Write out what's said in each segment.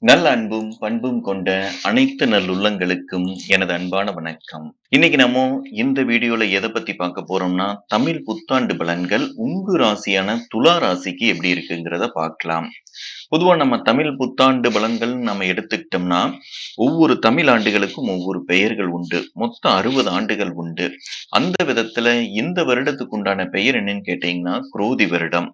நல்ல அன்பும், பண்பும் கொண்ட அனைத்து நல்லுள்ளங்களுக்கும் எனது அன்பான வணக்கம். இன்னைக்கு நம்ம இந்த வீடியோல எத பத்தி பார்க்க போறோம்னா, தமிழ் புத்தாண்டு பலன்கள் உங்க ராசியான துலா ராசிக்கு எப்படி இருக்குங்கிறத பார்க்கலாம். பொதுவா நம்ம தமிழ் புத்தாண்டு பலன்கள் நம்ம எடுத்துக்கிட்டோம்னா, ஒவ்வொரு தமிழ் ஆண்டுகளுக்கும் ஒவ்வொரு பெயர்கள் உண்டு. மொத்தம் 60 ஆண்டுகள் உண்டு. அந்த விதத்துல இந்த வருடத்துக்கு உண்டான பெயர் என்னன்னு கேட்டீங்கன்னா, குரோதி வருடம்.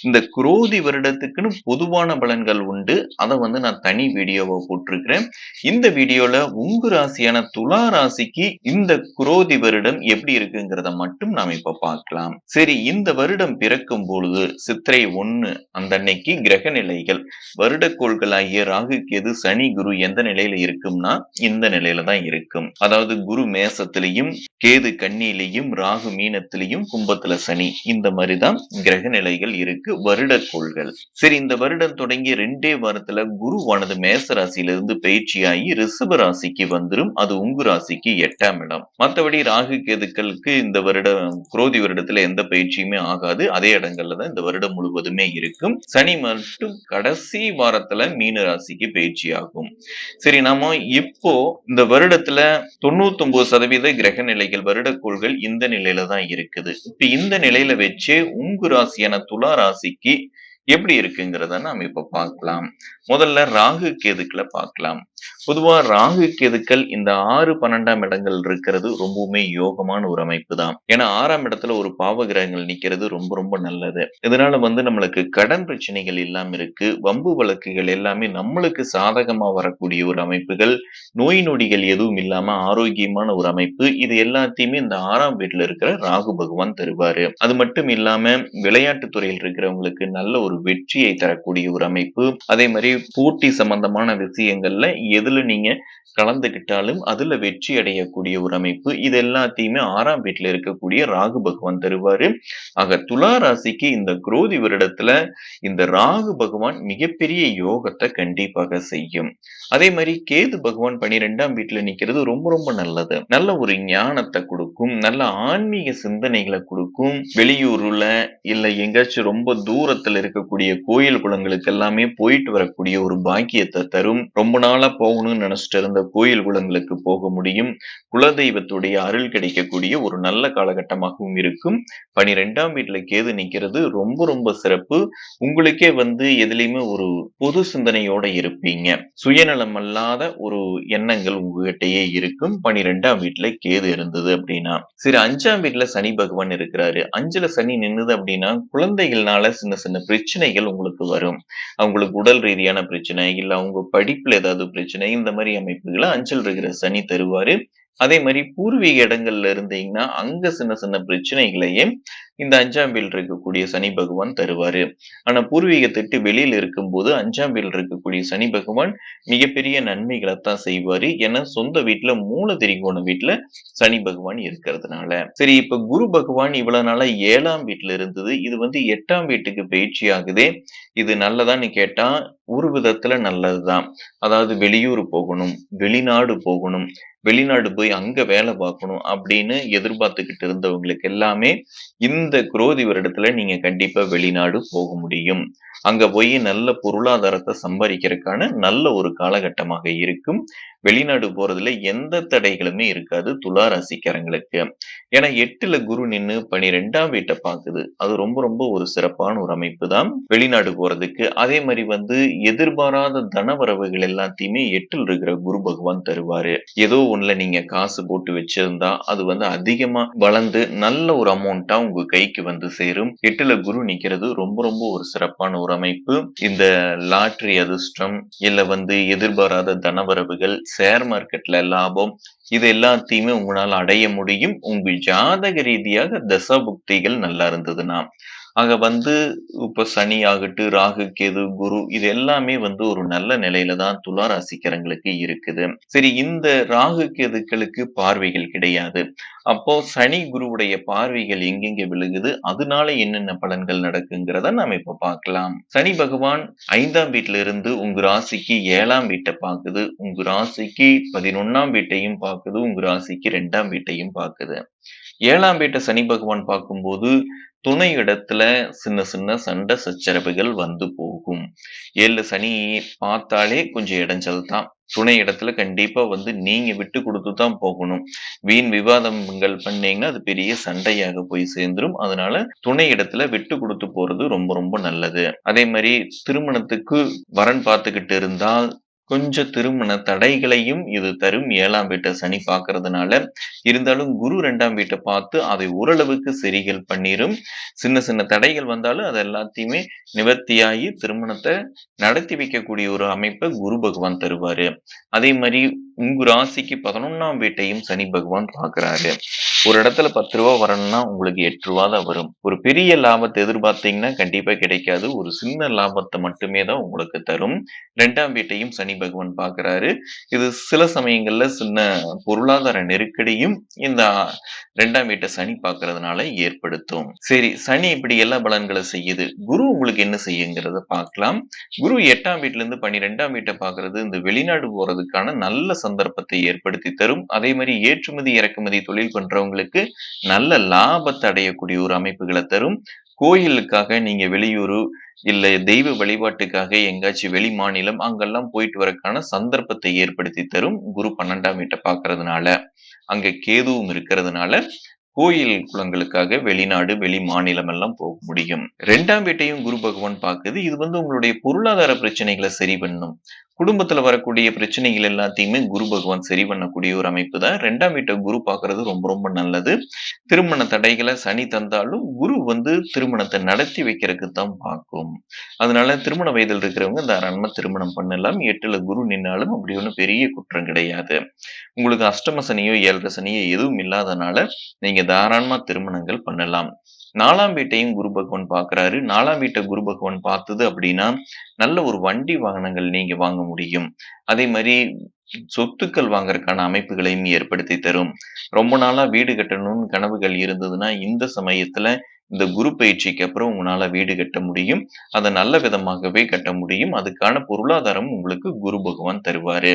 இந்த குரோதி வருடத்துக்குன்னு பொதுவான பலன்கள் உண்டு. அத நான் தனி வீடியோவா போட்டிருக்கிறேன். இந்த வீடியோல உங்க ராசியான துலா ராசிக்கு இந்த குரோதி வருடம் எப்படி இருக்குங்கிறத மட்டும் நாம இப்ப பார்க்கலாம். சரி, இந்த வருடம் பிறக்கும் பொழுது சித்திரை 1 அந்த அன்னைக்கு கிரக நிலைகள் வருடக்கோள்களாகிய ராகு, கேது, சனி, குரு எந்த நிலையில இருக்கும்னா இந்த நிலையில தான் இருக்கும். அதாவது குரு மேசத்திலையும், கேது கன்னியிலையும், ராகு மீனத்திலையும், கும்பத்துல சனி, இந்த மாதிரிதான் கிரக நிலைகள் இருக்கு வருடக்கோள்கள். சரி, இந்த வருடம் தொடங்கி 2 வாரத்துல குருவானது மேச ராசியிலிருந்து பயிற்சியாகி ரிஷப ராசிக்கு வந்துரும். அது உங்க ராசிக்கு 8ஆம் இடம். மற்றபடி ராகு கேதுக்களுக்கு இந்த வருடம் குரோதி வருடத்துல எந்த பயிற்சியுமே ஆகாது. அதே இடங்கள்ல தான் இந்த வருடம் முழுவதுமே இருக்கும். சனி மட்டும் கடைசி வாரத்துல மீன ராசிக்கு பயிற்சி ஆகும். சரி, நாம இப்போ இந்த வருடத்துல 99% கிரக நிலைகள் வருடக்கோள்கள் இந்த நிலையில தான் இருக்குது. இப்ப இந்த நிலையில வச்சு உங்க ராசியான துலா ராசிக்கு எப்படி இருக்குங்கிறத நாம இப்ப பார்க்கலாம். முதல்ல ராகு கேதுக்களை பார்க்கலாம். பொதுவா ராகு கேதுக்கள் இந்த 6, 12ஆம் இடங்கள் இருக்கிறது ரொம்பவுமே யோகமான ஒரு அமைப்பு தான். ஏன்னா 6ஆம் இடத்துல ஒரு பாவ கிரகங்கள் நிக்கிறது ரொம்ப ரொம்ப நல்லது. இதனால நம்மளுக்கு கடன் பிரச்சனைகள் இல்லாம இருக்கு. வம்பு வழக்குகள் எல்லாமே நம்மளுக்கு சாதகமா வரக்கூடிய ஒரு அமைப்புகள், நோய் நொடிகள் எதுவும் இல்லாம ஆரோக்கியமான ஒரு அமைப்பு. இது எல்லாத்தையுமே இந்த 6ஆம் வீட்டுல இருக்கிற ராகு பகவான் தருவாரு. அது மட்டும் இல்லாம விளையாட்டு துறையில் இருக்கிறவங்களுக்கு நல்ல ஒரு வெற்றியை தரக்கூடிய ஒரு அமைப்பு. அதே மாதிரி போட்டி சம்பந்தமான விஷயங்கள்ல எதுல நீங்க கலந்துகிட்டாலும் அதுல வெற்றி அடையக்கூடிய ஒரு அமைப்பு. இது எல்லாத்தையுமே 6ஆம் வீட்டுல இருக்கக்கூடிய ராகு பகவான் தருவாரு. ஆக துலா ராசிக்கு இந்த குரோதி வருடத்துல இந்த ராகு பகவான் மிகப்பெரிய யோகத்தை கண்டிப்பாக செய்யும். அதே மாதிரி கேது பகவான் 12ஆம் வீட்டுல நிக்கிறது ரொம்ப ரொம்ப நல்லது. நல்ல ஒரு ஞானத்தை கொடுக்கும், நல்ல ஆன்மீக சிந்தனைகளை கொடுக்கும். வெளியூர்ல இல்ல எங்கேயாச்சும் ரொம்ப தூரத்துல இருக்கக்கூடிய கோயில் குளங்களுக்கு எல்லாமே போயிட்டு வரக்கூடிய ஒரு பாக்கியத்தை தரும். ரொம்ப நாளா போகணும்னு நினைச்சிட்டு இருந்த கோயில் குளங்களுக்கு போக முடியும். குலதெய்வத்துடைய அருள் கிடைக்கக்கூடிய ஒரு நல்ல காலகட்டமாகவும் இருக்கும். 12ஆம் வீட்டுல கேது நிக்கிறது ரொம்ப ரொம்ப சிறப்பு. உங்களுக்கே எதுலையுமே ஒரு பொது சிந்தனையோட இருப்பீங்க. சுயநலம் அல்லாத ஒரு எண்ணங்கள் உங்ககிட்டயே இருக்கும். 12ஆம் வீட்டுல கேது இருந்தது அப்படின்னா. சரி, 5ஆம் வீட்டுல சனி பகவான் இருக்கிறாரு. 5ல சனி நின்னுது அப்படின்னா குழந்தைகள்னால சின்ன சின்ன பிரச்சனைகள் உங்களுக்கு வரும். அவங்களுக்கு உடல் ரீதியான பிரச்சனை, இல்ல அவங்க படிப்புல ஏதாவது பிரச்சனை, இந்த மாதிரி அமைப்புகளை 5ல் இருக்கிற சனி தருவாரு. அதே மாதிரி பூர்வீக இடங்கள்ல இருந்தீங்கன்னா அங்க சின்ன சின்ன பிரச்சனைகளையே இந்த 5ஆம் வீட்டில் இருக்கக்கூடிய சனி பகவான் தருவாரு. ஆனா பூர்வீகத்தை விட்டு வெளியில இருக்கும்போது 5ஆம் வீட்டில் இருக்கக்கூடிய சனி பகவான் மிகப்பெரிய நன்மைகளைத்தான் செய்வாரு. ஏன்னா சொந்த வீட்டுல மூல திரிகோண வீட்டுல சனி பகவான் இருக்கிறதுனால. சரி, இப்ப குரு பகவான் இவ்வளவு நாளா 7ஆம் வீட்டுல இருந்தது. இது 8ஆம் வீட்டுக்கு பயிற்சி ஆகுதே. இது நல்லதான்னு கேட்டா ஒரு விதத்துல நல்லதுதான். அதாவது வெளியூர் போகணும், வெளிநாடு போகணும், வெளிநாடு போய் அங்க வேலை பார்க்கணும் அப்படின்னு எதிர்பார்த்துக்கிட்டு இருந்தவங்களுக்கு எல்லாமே இந்த குரோதி வருடத்துல நீங்க கண்டிப்பா வெளிநாடு போக முடியும். அங்க போய் நல்ல பொருளாதாரத்தை சம்பாதிக்கிறதுக்கான நல்ல ஒரு காலகட்டமாக இருக்கும். வெளிநாடு போறதுல எந்த தடைகளுமே இருக்காது துலா ராசிக்காரங்களுக்கு. ஏன்னா 8ல குரு நின்னு 12ஆம் வீட்டை பாக்குது. அது ரொம்ப ரொம்ப ஒரு சிறப்பான ஒரு அமைப்பு தான் வெளிநாடு போறதுக்கு. அதே மாதிரி எதிர்பாராத தனவரவுகள் எல்லாத்தையுமே 8ல் இருக்கிற குரு பகவான் தருவாரு. ஏதோ ஒண்ணுல நீங்க காசு போட்டு வச்சிருந்தா அது அதிகமா வளர்ந்து நல்ல ஒரு அமௌண்டா உங்க கைக்கு சேரும். 8ல குரு நிக்கிறது ரொம்ப ரொம்ப ஒரு சிறப்பான ஒரு அமைப்பு. இந்த லாட்டரி அதிர்ஷ்டம் இல்ல எதிர்பாராத தனவரவுகள், ஷேர் மார்க்கெட்ல லாபம், இது எல்லாத்தையுமே உங்களால அடைய முடியும். உங்க ஜாதக ரீதியாக தசாபுக்திகள் நல்லா இருந்ததுன்னா. ஆக இப்ப சனி ஆகட்டும், ராகு, கேது, குரு இது எல்லாமே ஒரு நல்ல நிலையில தான் துலா ராசிக்காரங்களுக்கு இருக்குது. சரி, இந்த ராகு கேதுக்களுக்கு பார்வைகள் கிடையாது. அப்போ சனி குருவுடைய பார்வைகள் எங்கெங்க விழுகுது, அதனால என்னென்ன பலன்கள் நடக்குங்கிறத நாம இப்ப பார்க்கலாம். சனி பகவான் 5ஆம் வீட்டுல இருந்து உங்க ராசிக்கு 7ஆம் வீட்டை பாக்குது. உங்க ராசிக்கு 11ஆம் வீட்டையும் பாக்குது. உங்க ராசிக்கு 2ஆம் வீட்டையும் பாக்குது. 7ஆம் வீட்ட சனி பகவான் பார்க்கும்போது, துணை இடத்துல சின்ன சின்ன சண்டை சச்சரவுகள் வந்து போகும். 7ல சனி பார்த்தாலே கொஞ்சம் இடைஞ்சல் தான். துணை இடத்துல கண்டிப்பா வந்து நீங்க விட்டு குடுத்து தான் போகணும். வீண் விவாதங்கள் பண்ணீங்கன்னா, அது பெரிய சண்டையாக போய் சேர்ந்துரும். அதனால துணை இடத்துல விட்டு குடுத்து போறது ரொம்ப ரொம்ப நல்லது. அதே மாரி திருமணத்துக்கு வரன் பார்த்துக்கிட்டு இருந்தால், கொஞ்சம் திருமண தடைகளையும் இது தரும் 7ஆம் வீட்ட சனி பார்க்கறதுனால. இருந்தாலும் குரு 2ஆம் வீட்ட பார்த்து அதை ஓரளவுக்கு சரிகள் பண்ணிரும். சின்ன சின்ன தடைகள் வந்தாலும் அது எல்லாத்தையுமே நிவர்த்தியாகி திருமணத்த நடத்தி வைக்கக்கூடிய ஒரு அமைப்ப குரு பகவான் தருவாரு. அதே மாரி உங்க ராசிக்கு 11ஆம் வீட்டையும் சனி பகவான் பார்க்குறாரு. ஒரு இடத்துல ரூ. 10 வரணும்னா உங்களுக்கு ரூ. 8 தான் வரும். ஒரு பெரிய லாபத்த எதிர்பார்த்தீங்கன்னா கண்டிப்பா கிடைக்காது. ஒரு சின்ன லாபத்த மட்டுமே தான் உங்களுக்கு தரும். 2ஆம் வீட்டையும் சனி பகவான் பார்க்குறாரு. இது சில சமயங்கள்ல சின்ன பொருளாதார நெருக்கடியும் இந்த 2ஆம் வீட்ட சனி பார்க்கறதுனால ஏற்படுத்தும். சரி, சனி இப்படி எல்லா பலன்கள செய்யுது. குரு உங்களுக்கு என்ன செய்யுங்கிறத பார்க்கலாம். குரு 8ஆம் வீட்லருந்து 12ஆம் வீட்ட பார்க்கறது இந்த வெளிநாடு போறதுக்கான நல்ல சந்தர்ப்பத்தை ஏற்படுத்தி தரும். அதே மாரி ஏற்றுமதி, இறக்குமதி தொழில் பண்றவங்களுக்கு நல்ல லாபத்த அடையக்கூடிய ஒரு அமைப்புகள தரும். கோயிலுக்காக நீங்க வெளியூரு, இல்ல தெய்வ வழிபாட்டுக்காக எங்காச்சும் வெளி மாநிலம் அங்கெல்லாம் போயிட்டு வரக்கான சந்தர்ப்பத்தை ஏற்படுத்தி தரும். குரு 12ஆம் வீட்ட பார்க்கறதுனால. அங்க கேதுவும் இருக்கிறதுனால கோயில் குளங்களுக்காக வெளிநாடு, வெளி மாநிலம் எல்லாம் போக முடியும். 2ஆம் வீட்டையும் குரு பகவான் பார்க்குது. இது வந்து உங்களுடைய பொருளாதார பிரச்சனைகள சரி பண்ணும். குடும்பத்துல வரக்கூடிய பிரச்சனைகள் எல்லாத்தையுமே குரு பகவான் சரி பண்ணக்கூடிய ஒரு அமைப்பு தான். 2ஆம் வீட்ட குரு பார்க்கறது ரொம்ப ரொம்ப நல்லது. திருமண தடைகள சனி தந்தாலும், குரு வந்து திருமணத்த நடத்தி வைக்கிறதுக்கு தான் பார்க்கும். அதனால திருமண வயதில் இருக்கிறவங்க தாராளமா திருமணம் பண்ணலாம். 8ல குரு நின்னாலும் அப்படி ஒண்ணும் பெரிய குற்றம் கிடையாது. உங்களுக்கு அஷ்டம சனியோ, 7 சனியோ எதுவும் இல்லாதனால, நீங்க தாராளமா திருமணங்கள் பண்ணலாம். 4ஆம் வீட்டையும் குரு பகவான் பார்க்கிறாரு. 4ஆம் வீட்ட குரு பகவான் பார்த்தது அப்படின்னா, நல்ல ஒரு வண்டி வாகனங்கள் நீங்க வாங்க முடியும். அதே மாரி சொத்துக்கள் வாங்குறதுக்கான அமைப்புகளையும் ஏற்படுத்தி தரும். ரொம்ப நாளா வீடு கட்டணும்னு கனவுகள் இருந்ததுன்னா, இந்த சமயத்துல இந்த குரு பயிற்சிக்கு அப்புறம் உங்களால வீடு கட்ட முடியும். அத நல்ல விதமாகவே கட்ட முடியும். அதுக்கான பொருளாதாரம் உங்களுக்கு குரு பகவான் தருவாரு.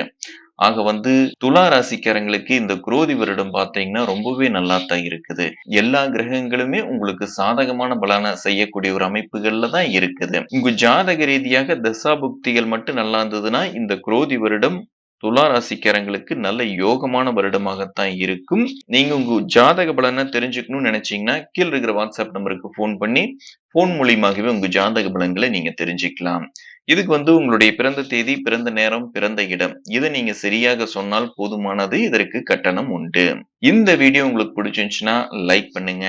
ஆக வந்து துலா ராசிக்காரங்களுக்கு இந்த குரோதி வருடம் பார்த்தீங்கன்னா, ரொம்பவே நல்லாத்தான் இருக்குது. எல்லா கிரகங்களுமே உங்களுக்கு சாதகமான பலன செய்யக்கூடிய ஒரு அமைப்புகள்ல தான் இருக்குது. உங்க ஜாதக ரீதியாக தசாபுக்திகள் மட்டும் நல்லா இருந்ததுன்னா, இந்த குரோதி வருடம் துலா ராசிக்காரங்களுக்கு நல்ல யோகமான வருடமாகத்தான் இருக்கும். நீங்க உங்க ஜாதக பலன தெரிஞ்சுக்கணும்னு நினைச்சீங்கன்னா, கீழ இருக்கிற வாட்ஸ்அப் நம்பருக்கு ஃபோன் பண்ணி, ஃபோன் மூலியமாகவே உங்க ஜாதக பலன்கள நீங்க தெரிஞ்சுக்கலாம். இதுக்கு வந்து உங்களுடைய பிறந்த தேதி, பிறந்த நேரம், பிறந்த இடம். இத நீங்க சரியாக சொன்னால் போதுமானது. இதற்கு கட்டணம் உண்டு. இந்த வீடியோ உங்களுக்கு பிடிச்சிருந்துச்சுன்னா லைக் பண்ணுங்க.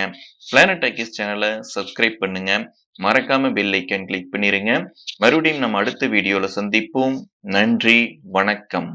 பிளானட் டாக்கீஸ் சேனல சப்ஸ்கிரைப் பண்ணுங்க. மறக்காம பெல் ஐகான் கிளிக் பண்ணிருங்க. மறுபடியும் நம்ம அடுத்த வீடியோல சந்திப்போம். நன்றி, வணக்கம்.